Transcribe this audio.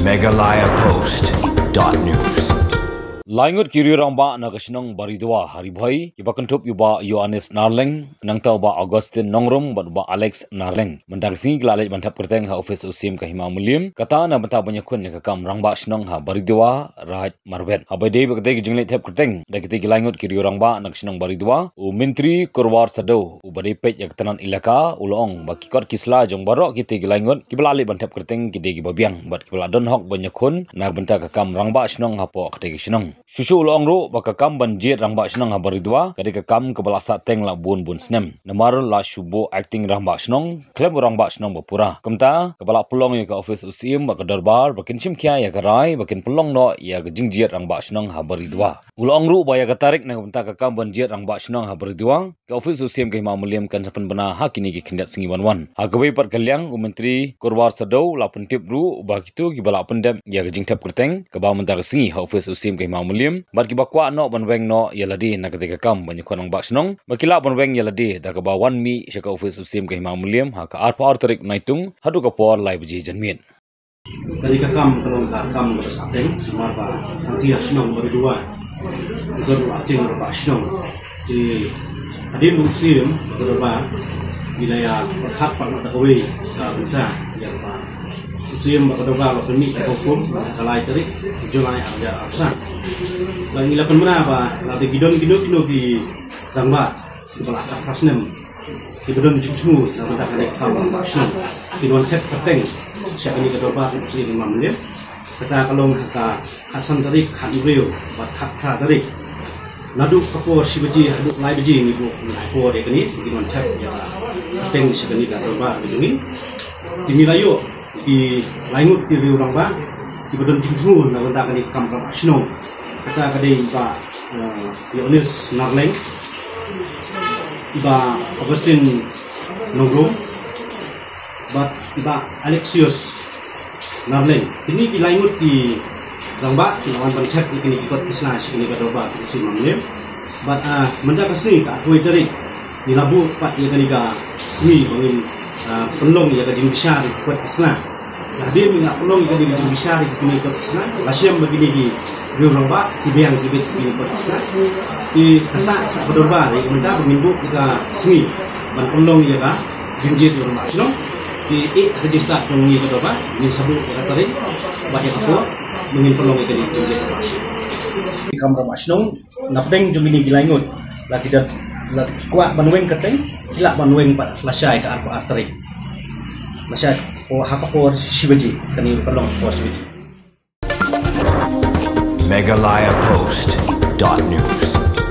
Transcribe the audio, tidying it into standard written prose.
megalayapost.news. Laingut kiri ramba nagasinong baridwa haribhai kibakantup yuba Yohanes Narleng nangtau ba Augustin Nongrum ba Alex Narleng mendang sing glalej mantap kerteng ha office usim ka hima mulim kata na banta banyakun ne kakam rangba sinong ha baridwa raj marbet ha baidei bakte jingle thep kerteng da kite laingut kiri ramba nagasinong baridwa u menteri korwar sado u badai pej yak tanan ilaka ulong ba kikot kisla jong barok kite laingut kibalali bantap kerteng kide gibabiang bat kibala don hok banyakun na banta kakam rangba sinong ha po kate sinong Susu ulong ru bakakam banjir rangba sinong habaridwa kadika kam kebalasa teng la bun snem namar la shubo acting rangba sinong klem rangba sinong bapura kamta kepala pelong ya ka office usim bak darbar bakin chimkia ya karai bakin pelong no ya jingjir rangba sinong habaridwa ulong ru baya katarik na kamta kakam banjir rangba sinong habaridwa ka office usim ka hima muliam kan sapan bana hakini ki khindat singi wan hagabai par kalyang menteri korwar sado la pentip ru bakitu gibala pendem ya jingjap kerteng ka ba mentar singi ha office usim ka hima mulim bat ki bakwa no banweng no yaladi na ketika kam banyak konong bakšnong bakila banweng yaladi da ka ba wan mi shaka office usim ka hima mulim ha ka arpa tarik naitung hadu ka por lai bji janmin ketika kam kalau kam bersateng semar ba antia snong berdua itu acing bakšnong di hadim usim berdua wilayah berhak pada kawe ka benta yang ba usim berdua lo demi hukum kalai tarik julai ada absan lagi lakukan mana apa lagi gidon di rangba di belakang prasnem di gidon cucu dan kita kena kawan prasnem di luar cek terteng siapa ini kedua usia 5 menit kita kalau haka hasan tarik han beliau buat hak tarik nadu kapur sibaji haduk lai baji ni bu kapur dia kini di luar cek terteng siapa ini kedua begini di milayo di lainut di rangba di gidon cucu dan kita kena kawan prasnem kita kadai Pak Yohanes Narleng, Pak Augustin Nongrum, Pak Alexius Narleng. Ini dilainut di Rangba, di lawan Bantet ini ikut kisah ini berdoa usia malam. But mendak kesini kat kue dari di labu Pak yang ketiga seni bangin pelong yang kejeng besar ikut kisah. Hadir minyak pelong yang kejeng besar ikut kisah. Lasyam begini di Rangba di biang di Pakistan di kesak sak berdorba di menda berminggu kita seni ban pelong ya ka jinjit Rangba sino di register pelong ni berdorba ni sabu kata tadi banyak apa mengin pelong itu di jinjit Rangba di kam Rangba sino napdeng jumini bilangut lagi dah lagi kuat banweng keteng silap banweng pat lasai ke arpa atrik lasai oh hakapor sibaji kani pelong por sibaji megalayapost.news.